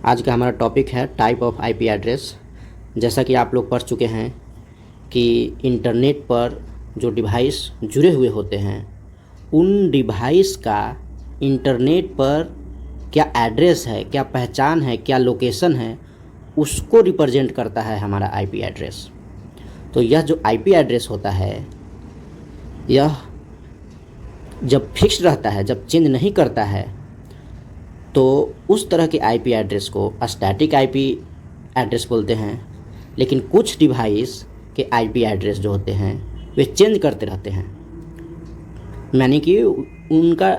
आज का हमारा टॉपिक है टाइप ऑफ आईपी एड्रेस। जैसा कि आप लोग पढ़ चुके हैं कि इंटरनेट पर जो डिवाइस जुड़े हुए होते हैं उन डिवाइस का इंटरनेट पर क्या एड्रेस है, क्या पहचान है, क्या लोकेशन है, उसको रिप्रेजेंट करता है हमारा आईपी एड्रेस। तो यह जो आईपी एड्रेस होता है यह जब फिक्स रहता है, जब चेंज नहीं करता है, तो उस तरह के आईपी एड्रेस को स्टैटिक आईपी एड्रेस बोलते हैं। लेकिन कुछ डिवाइस के आईपी एड्रेस जो होते हैं वे चेंज करते रहते हैं, यानी कि उनका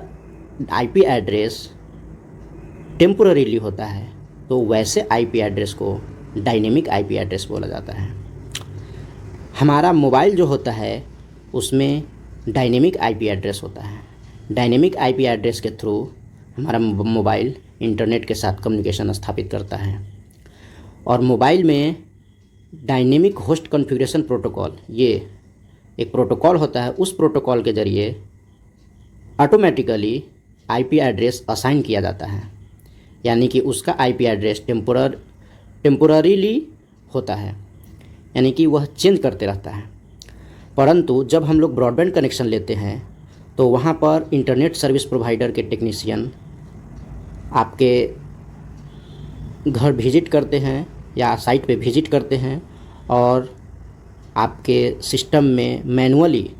आईपी एड्रेस टेम्पोररीली होता है। तो वैसे आईपी एड्रेस को डायनेमिक आईपी एड्रेस बोला जाता है। हमारा मोबाइल जो होता है उसमें डायनेमिक आईपी एड्रेस होता है। डायनेमिक आईपी एड्रेस के थ्रू हमारा मोबाइल इंटरनेट के साथ कम्युनिकेशन स्थापित करता है। और मोबाइल में डायनेमिक होस्ट कॉन्फ़िगरेशन प्रोटोकॉल, ये एक प्रोटोकॉल होता है। उस प्रोटोकॉल के ज़रिए ऑटोमेटिकली आईपी एड्रेस असाइन किया जाता है, यानी कि उसका आईपी एड्रेस टेम्पोररीली होता है, यानी कि वह चेंज करते रहता है। परंतु जब हम लोग ब्रॉडबैंड कनेक्शन लेते हैं तो वहाँ पर इंटरनेट सर्विस प्रोवाइडर के टेक्नीशियन आपके घर विजिट करते हैं या साइट पे विजिट करते हैं और आपके सिस्टम में मैनुअली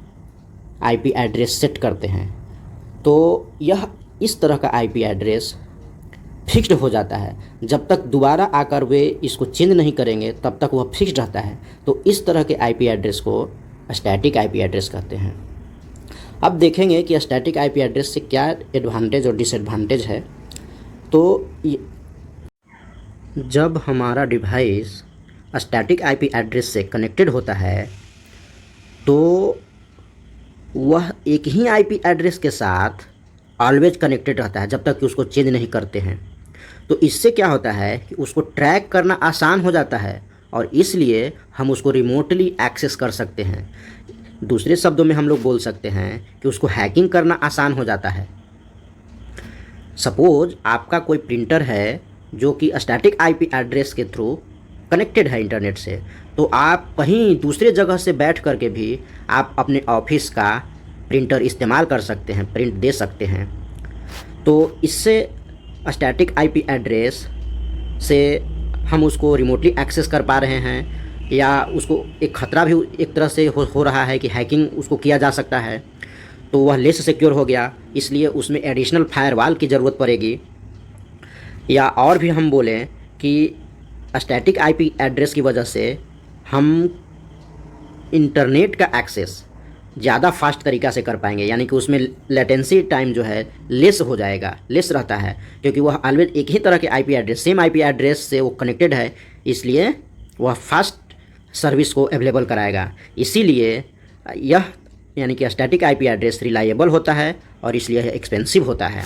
आईपी एड्रेस सेट करते हैं। तो यह इस तरह का आईपी एड्रेस फिक्स्ड हो जाता है। जब तक दोबारा आकर वे इसको चेंज नहीं करेंगे तब तक वह फिक्स्ड रहता है। तो इस तरह के आईपी एड्रेस को स्टैटिक आईपी एड्रेस कहते हैं। अब देखेंगे कि स्टैटिक आईपी एड्रेस से क्या एडवांटेज और डिसएडवांटेज है। तो जब हमारा डिवाइस स्टैटिक आईपी एड्रेस से कनेक्टेड होता है तो वह एक ही आईपी एड्रेस के साथ ऑलवेज कनेक्टेड रहता है जब तक कि उसको चेंज नहीं करते हैं। तो इससे क्या होता है कि उसको ट्रैक करना आसान हो जाता है और इसलिए हम उसको रिमोटली एक्सेस कर सकते हैं। दूसरे शब्दों में हम लोग बोल सकते हैं कि उसको हैकिंग करना आसान हो जाता है। सपोज आपका कोई प्रिंटर है जो कि स्टैटिक आईपी एड्रेस के थ्रू कनेक्टेड है इंटरनेट से, तो आप कहीं दूसरे जगह से बैठ कर के भी आप अपने ऑफिस का प्रिंटर इस्तेमाल कर सकते हैं, प्रिंट दे सकते हैं। तो इससे स्टैटिक आईपी एड्रेस से हम उसको रिमोटली एक्सेस कर पा रहे हैं, या उसको एक ख़तरा भी एक तरह से हो रहा है कि हैकिंग उसको किया जा सकता है, तो वह लेस सिक्योर हो गया। इसलिए उसमें एडिशनल फायरवॉल की ज़रूरत पड़ेगी। या और भी हम बोलें कि स्टैटिक आईपी एड्रेस की वजह से हम इंटरनेट का एक्सेस ज़्यादा फास्ट तरीक़ा से कर पाएंगे, यानी कि उसमें लेटेंसी टाइम जो है लेस हो जाएगा, लेस रहता है, क्योंकि वह ऑलवेज एक ही तरह के IP address, same IP address से वो कनेक्टेड है, इसलिए वह फास्ट सर्विस को अवेलेबल कराएगा। इसीलिए यह यानी कि स्टैटिक आईपी एड्रेस रिलायबल होता है और इसलिए यह एक्सपेंसिव होता है।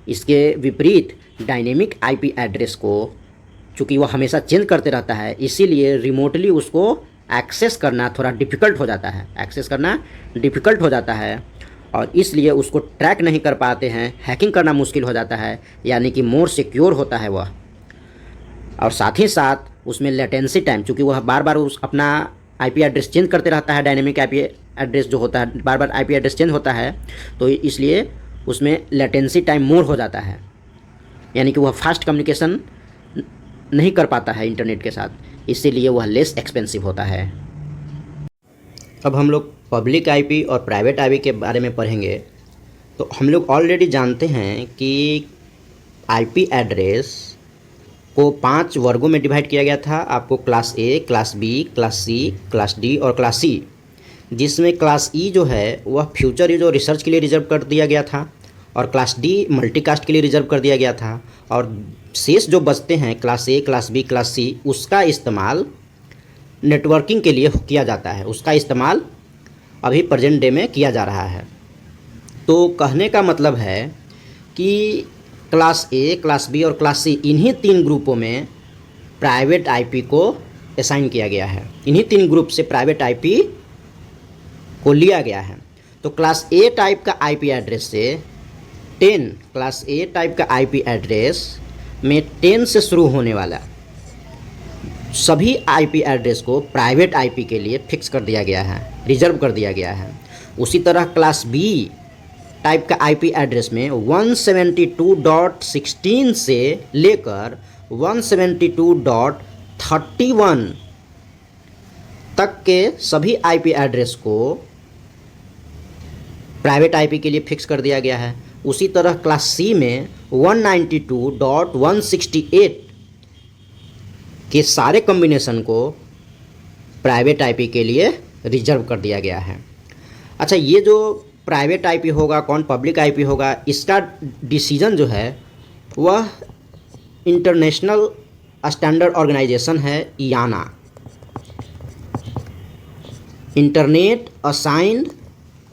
इसके विपरीत डायनेमिक आईपी एड्रेस को, चूँकि वह हमेशा चेंज करते रहता है, इसीलिए रिमोटली उसको एक्सेस करना थोड़ा डिफ़िकल्ट हो जाता है, एक्सेस करना डिफ़िकल्ट हो जाता है और इसलिए उसको ट्रैक नहीं कर पाते हैं, हैकिंग करना मुश्किल हो जाता है, यानी कि मोर सिक्योर होता है वह। और साथ ही साथ उसमें लेटेंसी टाइम, चूँकि वह बार बार उस अपना आईपी एड्रेस चेंज करते रहता है, डायनेमिक आईपी एड्रेस जो होता है बार बार आईपी एड्रेस चेंज होता है, तो इसलिए उसमें लेटेंसी टाइम मोर हो जाता है, यानी कि वह फास्ट कम्युनिकेशन नहीं कर पाता है इंटरनेट के साथ, इसीलिए वह लेस एक्सपेंसिव होता है। अब हम लोग पब्लिक आईपी और प्राइवेट आईपी के बारे में पढ़ेंगे। तो हम लोग ऑलरेडी जानते हैं कि आईपी एड्रेस को 5 वर्गों में डिवाइड किया गया था। आपको class A, class B, class C, class D और क्लास सी, जिसमें क्लास ई जो है वह फ्यूचर यूज और रिसर्च के लिए रिजर्व कर दिया गया था और क्लास डी मल्टीकास्ट के लिए रिजर्व कर दिया गया था। और शेष जो बचते हैं class A, class B, class C, उसका इस्तेमाल नेटवर्किंग के लिए किया जाता है। उसका इस्तेमाल अभी प्रेजेंट डे में किया जा रहा है। तो कहने का मतलब है कि क्लास ए, क्लास बी और क्लास सी, इन्हीं 3 ग्रुपों में प्राइवेट आईपी को असाइन किया गया है। इन्हीं 3 ग्रुप से प्राइवेट आईपी को लिया गया है। तो क्लास ए टाइप का आईपी एड्रेस से क्लास ए टाइप का आईपी एड्रेस में 10 से शुरू होने वाला सभी आईपी एड्रेस को प्राइवेट आईपी के लिए फिक्स कर दिया गया है, रिजर्व कर दिया गया है। उसी तरह क्लास बी टाइप का आईपी एड्रेस में 172.16 से लेकर 172.31 तक के सभी आईपी एड्रेस को प्राइवेट आईपी के लिए फिक्स कर दिया गया है। उसी तरह क्लास सी में 192.168 के सारे कॉम्बिनेशन को प्राइवेट आईपी के लिए रिजर्व कर दिया गया है। अच्छा, ये जो प्राइवेट आईपी होगा, कौन पब्लिक आईपी होगा, इसका डिसीजन जो है वह इंटरनेशनल स्टैंडर्ड ऑर्गेनाइजेशन है IANA, internet assigned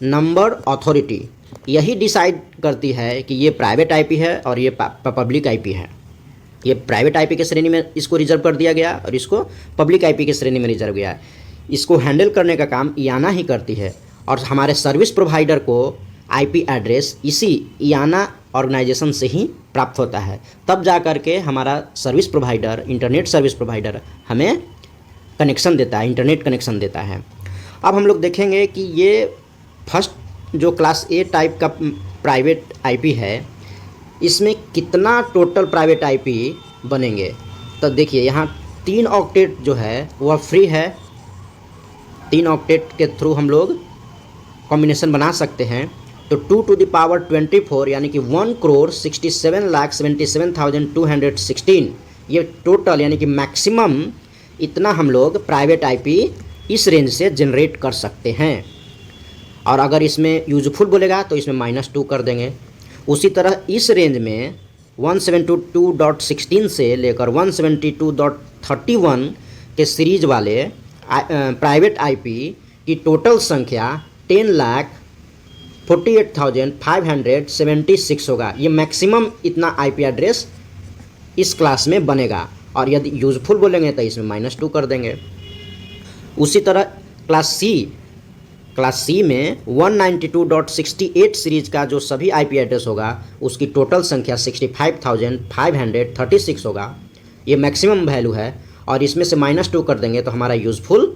number authority, यही डिसाइड करती है कि ये प्राइवेट आईपी है और ये पब्लिक आईपी है। ये प्राइवेट आईपी के श्रेणी में इसको रिजर्व कर दिया गया और इसको पब्लिक आईपी के श्रेणी में रिजर्व गया। इसको हैंडल करने का काम IANA ही करती है और हमारे सर्विस प्रोवाइडर को आईपी एड्रेस इसी IANA ऑर्गेनाइजेशन से ही प्राप्त होता है। तब जा कर के हमारा service provider, internet service provider हमें कनेक्शन देता है, इंटरनेट कनेक्शन देता है। अब हम लोग देखेंगे कि ये फर्स्ट जो क्लास ए टाइप का प्राइवेट आईपी है, इसमें कितना टोटल प्राइवेट आईपी बनेंगे। तो देखिए यहाँ 3 ऑक्टेट जो है वह फ्री है। 3 ऑक्टेट के थ्रू हम लोग कॉम्बिनेशन बना सकते हैं। तो 2 to the power 24 यानी कि 1,67,77,216 ये टोटल यानी कि मैक्सिमम इतना हम लोग प्राइवेट आईपी इस रेंज से जनरेट कर सकते हैं। और अगर इसमें यूजफुल बोलेगा तो इसमें -2 कर देंगे। उसी तरह इस रेंज में 172.16 से लेकर 172.31 के सीरीज वाले प्राइवेट आईपी की टोटल संख्या 10,48,576 होगा। ये मैक्सिमम इतना आईपी एड्रेस इस क्लास में बनेगा और यदि यूजफुल बोलेंगे तो इसमें -2 कर देंगे। उसी तरह क्लास सी में 192.68 सीरीज का जो सभी आईपी एड्रेस होगा उसकी टोटल संख्या 65,536 होगा। ये मैक्सिमम वैल्यू है और इसमें से -2 कर देंगे तो हमारा यूज़फुल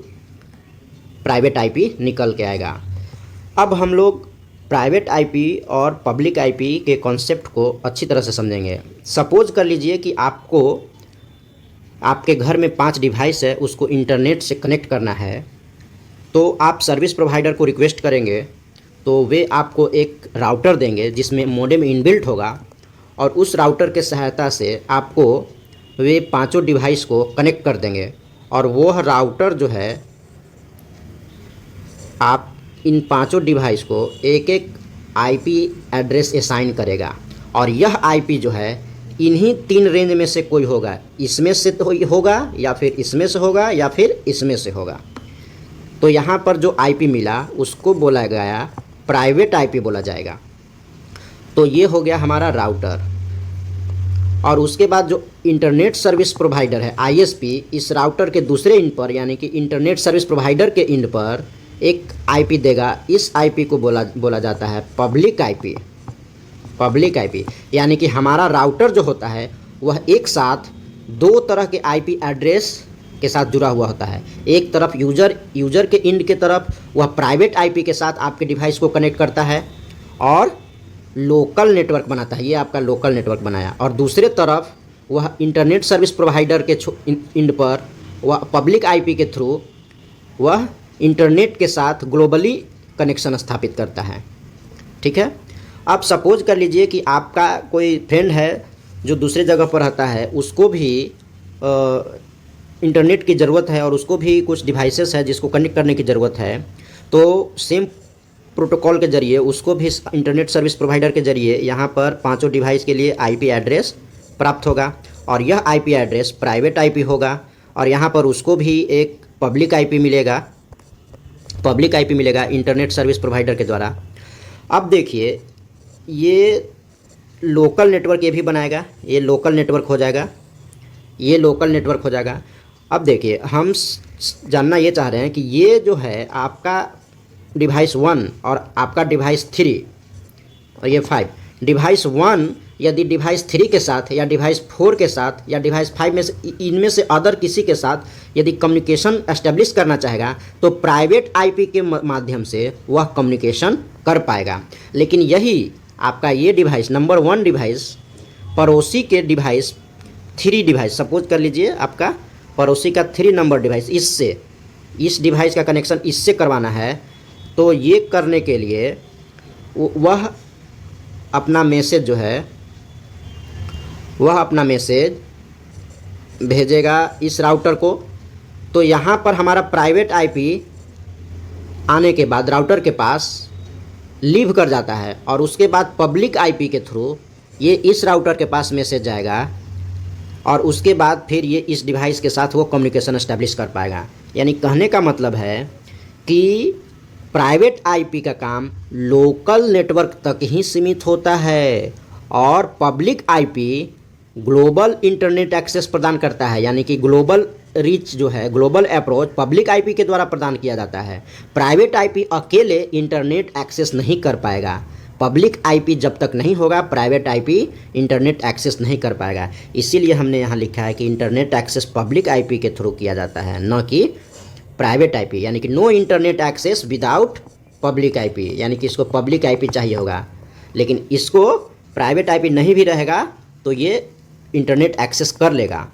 प्राइवेट आईपी निकल के आएगा। अब हम लोग प्राइवेट आईपी और पब्लिक आईपी के कॉन्सेप्ट को अच्छी तरह से समझेंगे। सपोज कर लीजिए कि आपके घर में 5 डिवाइस है, उसको इंटरनेट से कनेक्ट करना है, तो आप सर्विस प्रोवाइडर को रिक्वेस्ट करेंगे तो वे आपको एक राउटर देंगे जिसमें मॉडेम इनबिल्ट होगा और उस राउटर के सहायता से आपको वे 5 डिवाइस को कनेक्ट कर देंगे और वह राउटर जो है आप इन 5 डिवाइस को एक एक आईपी एड्रेस असाइन करेगा और यह आईपी जो है इन्हीं 3 रेंज में से कोई होगा, इसमें से तो होगा या फिर इसमें से होगा या फिर इसमें से होगा। तो यहाँ पर जो आईपी मिला उसको बोला गया प्राइवेट आईपी बोला जाएगा। तो ये हो गया हमारा राउटर। और उसके बाद जो इंटरनेट सर्विस प्रोवाइडर है ISP, इस राउटर के दूसरे इंड पर यानी कि इंटरनेट सर्विस प्रोवाइडर के इंड पर एक आईपी देगा। इस आईपी को बोला जाता है पब्लिक आईपी। पब्लिक आईपी यानी कि हमारा राउटर जो होता है वह एक साथ 2 तरह के आईपी एड्रेस के साथ जुड़ा हुआ होता है। एक तरफ यूजर के इंड के तरफ वह प्राइवेट आईपी के साथ आपके डिवाइस को कनेक्ट करता है और लोकल नेटवर्क बनाता है, ये आपका लोकल नेटवर्क बनाया। और दूसरे तरफ वह इंटरनेट सर्विस प्रोवाइडर के इंड पर वह पब्लिक आईपी के थ्रू वह इंटरनेट के साथ ग्लोबली कनेक्शन स्थापित करता है। ठीक है। अब सपोज कर लीजिए कि आपका कोई फ्रेंड है जो दूसरे जगह पर रहता है, उसको भी इंटरनेट की ज़रूरत है और उसको भी कुछ डिवाइसेस है जिसको कनेक्ट करने की ज़रूरत है। तो सेम प्रोटोकॉल के ज़रिए उसको भी इंटरनेट सर्विस प्रोवाइडर के ज़रिए यहाँ पर 5 डिवाइस के लिए आईपी एड्रेस प्राप्त होगा और यह आईपी एड्रेस प्राइवेट आईपी होगा और यहाँ पर उसको भी एक पब्लिक आईपी मिलेगा इंटरनेट सर्विस प्रोवाइडर के द्वारा। अब देखिए ये लोकल नेटवर्क ये भी बनाएगा, ये लोकल नेटवर्क हो जाएगा। अब देखिए हम जानना ये चाह रहे हैं कि ये जो है आपका डिवाइस 1 और आपका डिवाइस 3 और ये 5, डिवाइस 1 यदि डिवाइस 3 के साथ या डिवाइस 4 के साथ या डिवाइस 5 में से इनमें से अदर किसी के साथ यदि कम्युनिकेशन एस्टेब्लिश करना चाहेगा तो प्राइवेट आईपी के माध्यम से वह कम्युनिकेशन कर पाएगा। लेकिन यही आपका ये डिवाइस नंबर 1 डिवाइस पड़ोसी के डिवाइस 3 डिवाइस, सपोज कर लीजिए आपका पड़ोसी का 3 नंबर डिवाइस, इससे इस डिवाइस का कनेक्शन इससे करवाना है, तो ये करने के लिए वह अपना मैसेज जो है वह अपना मैसेज भेजेगा इस राउटर को। तो यहाँ पर हमारा प्राइवेट आईपी आने के बाद राउटर के पास लीव कर जाता है और उसके बाद पब्लिक आईपी के थ्रू ये इस राउटर के पास मैसेज जाएगा और उसके बाद फिर ये इस डिवाइस के साथ वो कम्युनिकेशन एस्टेब्लिश कर पाएगा। यानी कहने का मतलब है कि प्राइवेट आईपी का काम लोकल नेटवर्क तक ही सीमित होता है और public IP global internet access प्रदान करता है। यानी कि ग्लोबल रीच जो है, ग्लोबल अप्रोच पब्लिक आईपी के द्वारा प्रदान किया जाता है। प्राइवेट आईपी अकेले इंटरनेट एक्सेस नहीं कर पाएगा। पब्लिक आईपी जब तक नहीं होगा प्राइवेट आईपी इंटरनेट एक्सेस नहीं कर पाएगा। इसीलिए हमने यहाँ लिखा है कि इंटरनेट एक्सेस पब्लिक आईपी के थ्रू किया जाता है, न कि प्राइवेट आईपी। यानी कि no internet access without public IP, यानी कि इसको पब्लिक आईपी चाहिए होगा। लेकिन इसको प्राइवेट आईपी नहीं भी रहेगा तो ये इंटरनेट एक्सेस कर लेगा।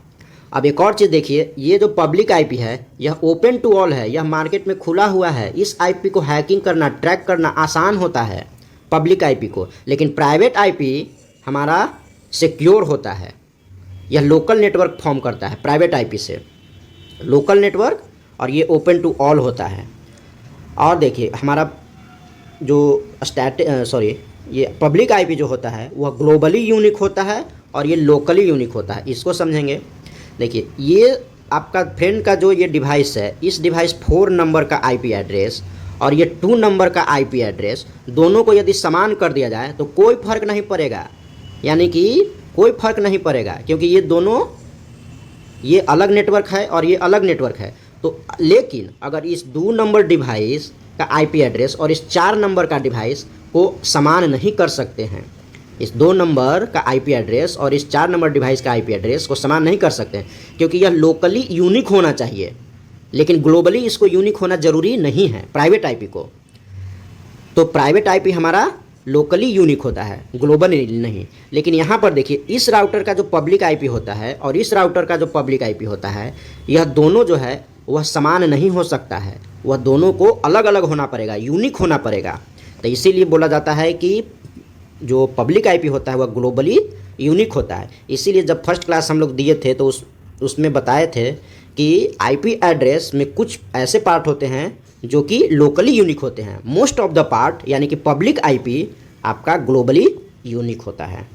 अब एक और चीज़ देखिए, ये जो पब्लिक आईपी है यह ओपन टू ऑल है, यह मार्केट में खुला हुआ है। इस आईपी को हैकिंग करना, ट्रैक करना आसान होता है पब्लिक आईपी को। लेकिन प्राइवेट आईपी हमारा सिक्योर होता है, यह लोकल नेटवर्क फॉर्म करता है प्राइवेट आईपी से, लोकल नेटवर्क, और ये ओपन टू ऑल होता है। और देखिए हमारा जो ये पब्लिक आईपी जो होता है वह ग्लोबली यूनिक होता है और ये लोकली यूनिक होता है। इसको समझेंगे। देखिए ये आपका फ्रेंड का जो ये डिवाइस है, इस डिवाइस 4 नंबर का आईपी एड्रेस और ये 2 नंबर का आईपी एड्रेस दोनों को यदि समान कर दिया जाए तो कोई फ़र्क नहीं पड़ेगा। यानी कि कोई फ़र्क नहीं पड़ेगा क्योंकि ये दोनों, ये अलग नेटवर्क है और ये अलग नेटवर्क है। तो लेकिन अगर इस 2 नंबर डिवाइस का आईपी एड्रेस और इस 4 नंबर का डिवाइस को समान नहीं कर सकते हैं, इस 2 नंबर का आईपी एड्रेस और इस 4 नंबर डिवाइस का आईपी एड्रेस को समान नहीं कर सकते हैं क्योंकि यह लोकली यूनिक होना चाहिए, लेकिन ग्लोबली इसको यूनिक होना ज़रूरी नहीं है प्राइवेट आईपी को। तो प्राइवेट आईपी हमारा लोकली यूनिक होता है, ग्लोबली नहीं। लेकिन यहाँ पर देखिए इस राउटर का जो पब्लिक आईपी होता है और इस राउटर का जो पब्लिक आईपी होता है, यह दोनों जो है वह समान नहीं हो सकता है, वह दोनों को अलग अलग होना पड़ेगा, यूनिक होना पड़ेगा। तो इसीलिए बोला जाता है कि जो पब्लिक आईपी होता है वह ग्लोबली यूनिक होता है। इसीलिए जब फर्स्ट क्लास हम लोग दिए थे तो उसमें बताए थे कि आईपी एड्रेस में कुछ ऐसे पार्ट होते हैं जो कि लोकली यूनिक होते हैं। मोस्ट ऑफ द पार्ट यानी कि पब्लिक आईपी आपका ग्लोबली यूनिक होता है।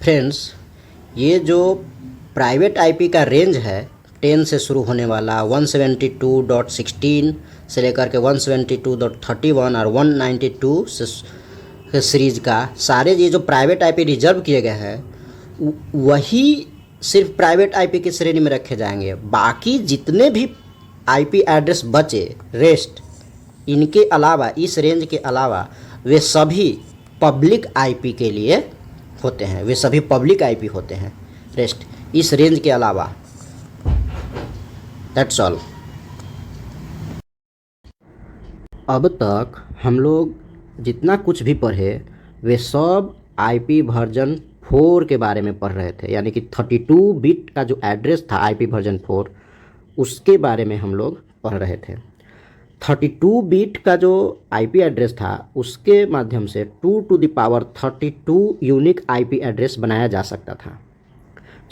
फ्रेंड्स, ये जो प्राइवेट आईपी का रेंज है 10 से शुरू होने वाला 172.16 से लेकर के 172.31 और 192 से सीरीज का सारे ये जो प्राइवेट आईपी रिजर्व किए गए हैं वही सिर्फ प्राइवेट आईपी की श्रेणी में रखे जाएंगे। बाकी जितने भी आईपी एड्रेस बचे रेस्ट, इनके अलावा, इस रेंज के अलावा वे सभी पब्लिक आईपी के लिए होते हैं, वे सभी पब्लिक आईपी होते हैं रेस्ट इस रेंज के अलावा। That's all. अब तक हम लोग जितना कुछ भी पढ़े वे सब आईपी वर्जन 4 के बारे में पढ़ रहे थे। यानी कि 32 बिट का जो एड्रेस था आईपी वर्जन 4 उसके बारे में हम लोग पढ़ रहे थे। 32 बिट का जो आईपी एड्रेस था उसके माध्यम से 2 to the power 32 unique IP address बनाया जा सकता था,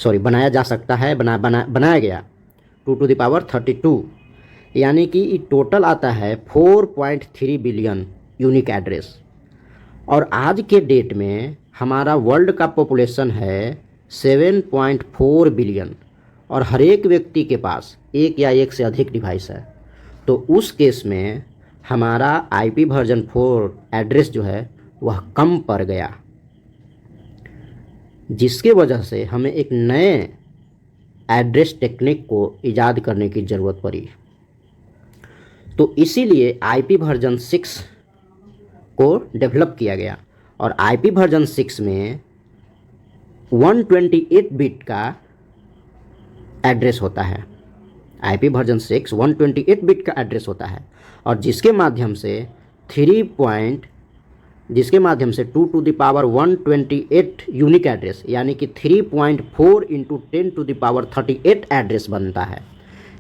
बनाया जा सकता है, बनाया गया 2 टू द पावर 32। यानी कि टोटल आता है 4.3 बिलियन यूनिक एड्रेस। और आज के डेट में हमारा वर्ल्ड का पॉपुलेशन है 7.4 बिलियन और हर एक व्यक्ति के पास एक या एक से अधिक डिवाइस है। तो उस केस में हमारा आईपी वर्जन 4 एड्रेस जो है वह कम पड़ गया, जिसके वजह से हमें एक नए एड्रेस टेक्निक को इजाद करने की ज़रूरत पड़ी। तो इसीलिए आईपी वर्जन 6 को डेवलप किया गया। और आईपी वर्जन 6 में 128 बिट का एड्रेस होता है। आईपी वर्जन 6 128 बिट का एड्रेस होता है और जिसके माध्यम से 2 to the power 128 unique address यानी कि 3.4 into 10 to the power 38 address बनता है।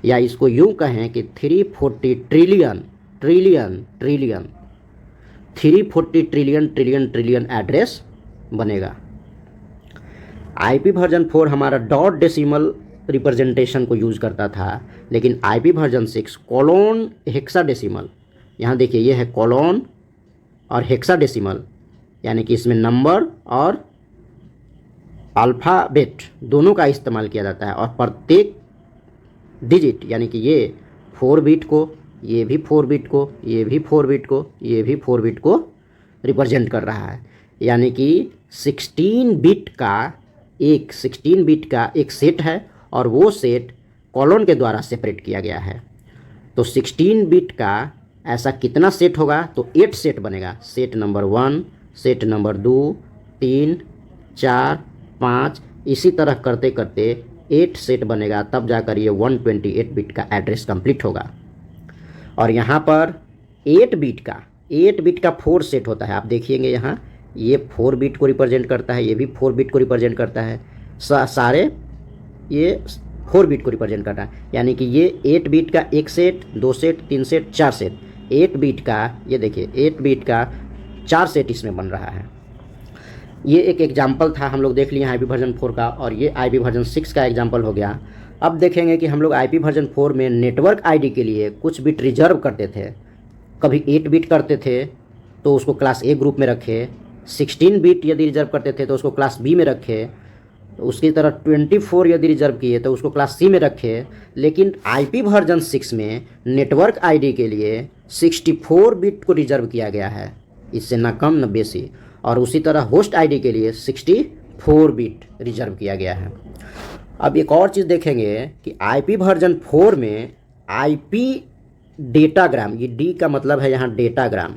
या इसको यूँ कहें कि 340 ट्रिलियन एड्रेस बनेगा। आईपी वर्जन 4 हमारा डॉट डेसिमल रिप्रेजेंटेशन को यूज़ करता था, लेकिन आईपी वर्जन 6 कोलोन हेक्साडेसिमल, यहाँ देखिए ये है कोलोन और हेक्साडेसिमल, यानी कि इसमें नंबर और अल्फ़ाबेट दोनों का इस्तेमाल किया जाता है। और प्रत्येक डिजिट यानी कि ये 4 बिट को, ये भी 4 बिट को, ये भी 4 बिट को, ये भी 4 बिट को रिप्रेजेंट कर रहा है। यानी कि 16 बिट का एक सेट है और वो सेट कॉलन के द्वारा सेपरेट किया गया है। तो 16 बिट का ऐसा कितना सेट होगा, तो 8 सेट बनेगा। सेट नंबर 1, सेट नंबर 2, 3, 4, 5, इसी तरह करते करते 8 सेट बनेगा, तब जाकर ये 128 बिट का एड्रेस कंप्लीट होगा। और यहाँ पर 8 बिट का 4 सेट होता है। आप देखिएंगे यहाँ ये 4 बिट को रिप्रेजेंट करता है, ये भी 4 बिट को रिप्रेजेंट करता है, सारे ये 4 बिट को रिप्रेजेंट करता है। यानी कि ये 8 बिट का 1 set, 2 set, 3 set, 4 set, 8 bit का, ये देखिए 8 बिट का 4 सेट इसमें बन रहा है। ये एक एग्जाम्पल था, हम लोग देख लिए आईपी वर्जन 4 का, और ये आईपी वर्जन 6 का एग्जाम्पल हो गया। अब देखेंगे कि हम लोग आईपी वर्जन 4 में नेटवर्क आईडी के लिए कुछ बिट रिजर्व करते थे। कभी 8 बिट करते थे तो उसको क्लास ए ग्रुप में रखे, 16 बिट यदि रिजर्व करते थे तो उसको क्लास बी में रखे, उसकी तरह 24 यदि रिजर्व किए तो उसको क्लास सी में रखे। लेकिन आईपी वर्जन 6 में नेटवर्क आईडी के लिए 64 बिट को रिजर्व किया गया है, इससे ना कम न बेसी। और उसी तरह होस्ट आईडी के लिए 64 बिट रिजर्व किया गया है। अब एक और चीज़ देखेंगे कि आईपी वर्जन 4 में आईपी डेटाग्राम, ये डी का मतलब है यहाँ डेटाग्राम,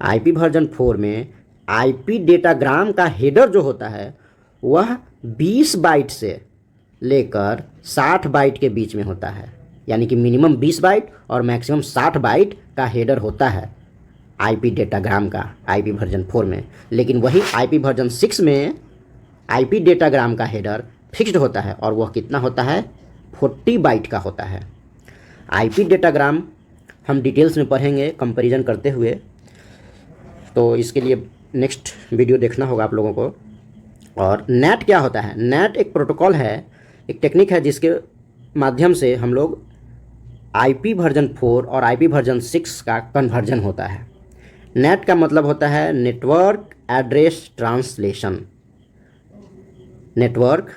आईपी वर्जन 4 में आईपी डेटाग्राम का हेडर जो होता है वह 20 बाइट से लेकर 60 बाइट के बीच में होता है। यानी कि मिनिमम 20 बाइट और मैक्सिमम 60 बाइट का हेडर होता है आईपी डेटाग्राम का आईपी वर्जन 4 में। लेकिन वही आईपी वर्जन 6 में आईपी डेटाग्राम का हेडर फिक्स्ड होता है और वह कितना होता है, 40 बाइट का होता है। आईपी डेटाग्राम हम डिटेल्स में पढ़ेंगे कंपैरिजन करते हुए, तो इसके लिए नेक्स्ट वीडियो देखना होगा आप लोगों को। और नेट क्या होता है? नेट एक प्रोटोकॉल है, एक टेक्निक है जिसके माध्यम से हम लोग आईपी वर्जन 4 और आईपी वर्जन 6 का कन्वर्जन होता है। नेट का मतलब होता है network address translation, network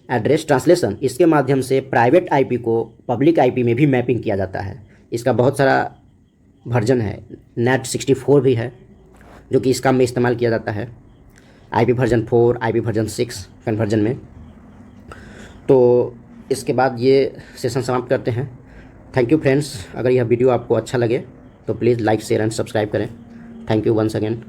address translation. इसके माध्यम से प्राइवेट आईपी को पब्लिक आईपी में भी मैपिंग किया जाता है। इसका बहुत सारा वर्जन है, नेट 64 भी है जो कि इस काम में इस्तेमाल किया जाता है, IP version 4, IP version 6 conversion में। तो इसके बाद ये सेशन समाप्त करते हैं। Thank you friends. अगर यह वीडियो आपको अच्छा लगे तो please like, share and subscribe करें। Thank you once again.